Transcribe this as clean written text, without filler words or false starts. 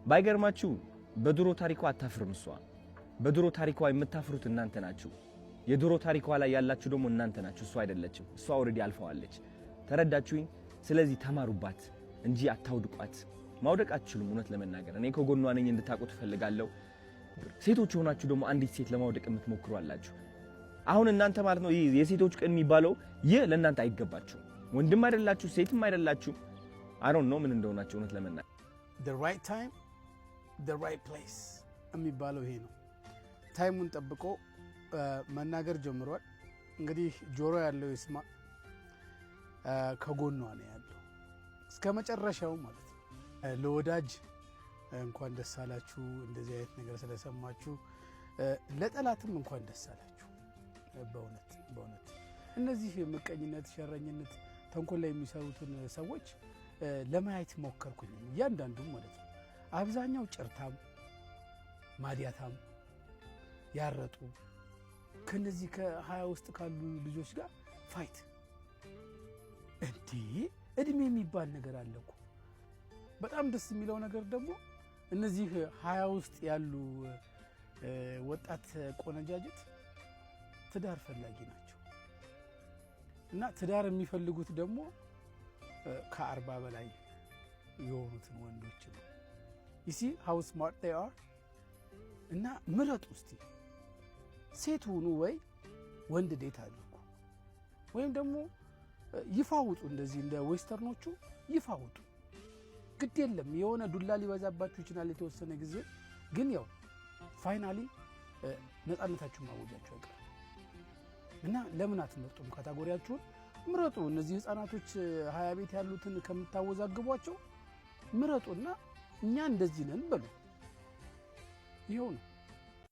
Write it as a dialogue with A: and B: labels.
A: ባይገርማችሁ በድሮ ታሪኳ አታፍርም እሷ። በድሮ ታሪኳ የምታፍሩት እናንተ ናችሁ። የድሮ ታሪኳ ላይ ያላችሁ ደግሞ እናንተ ናችሁ፣ እሷ አይደለችም። እሷ ኦሬዲ አልፈዋለች። ተረዳችሁኝ? ስለዚህ ተማሩባት እንጂ አታውድቋት። ማውደቅ አትችሉም። እውነት ለመናገር እኔ ከጎኗ ነኝ እንድታውቁት ፈልጋለሁ። ሴቶች ሆናችሁ ደግሞ አንዲት ሴት ለማውደቅ የምትሞክሩ አላችሁ። አሁን እናንተ ማለት ነው የሴቶች ቀን የሚባለው ይህ ለእናንተ አይገባችሁም። ወንድም አይደላችሁ፣ ሴትም አይደላችሁ። I don't know ምን እንደሆናችሁ እውነት ለመናገር
B: the right time the right place የሚባለው ይሄ ነው። ታይሙን ጠብቆ መናገር ጀምሯል። እንግዲህ ጆሮ ያለው ይስማ፣ ከጎኗ ነው ያለው እስከ መጨረሻው ማለት ነው። ለወዳጅ እንኳን ደስ አላችሁ እንደዚህ አይነት ነገር ስለሰማችሁ፣ ለጠላትም እንኳን ደስ አላችሁ። በእውነት እነዚህ ምቀኝነት፣ ሸረኝነት፣ ተንኮል ላይ የሚሰሩትን ሰዎች ለማየት ሞከርኩኝ እያንዳንዱ ማለት ነው። አብዛኛው ጭርታም ማዲያታም ያረጡ ከነዚህ ከ20 ውስጥ ካሉ ልጆች ጋር ፋይት እንዴ! እድሜ የሚባል ነገር አለ እኮ። በጣም ደስ የሚለው ነገር ደግሞ እነዚህ 20 ውስጥ ያሉ ወጣት ቆነጃጅት ትዳር ፈላጊ ናቸው እና ትዳር የሚፈልጉት ደግሞ ከ40 በላይ የሆኑትን ወንዶች ነው። you see how smart they are። እና ምረጡ እስቲ፣ ሴት ሁኑ ወይ ወንድ ዴት አድርጉ፣ ወይም ደግሞ ይፋውጡ። እንደዚህ እንደ ዌስተርኖቹ ይፋውጡ። ግድ የለም የሆነ ዱላ ሊበዛባችሁ ይችላል የተወሰነ ጊዜ፣ ግን ያው ፋይናሊ ነፃነታችሁን ማወጃችሁ አይቀርም። እና ለምን አትመርጡም? ካታጎሪያችሁን ምረጡ። እነዚህ ህፃናቶች 20 ቤት ያሉትን ከምታወዛግቧቸው ምረጡና እኛ እንደዚህ ነን በሉ። ይሄው ነው።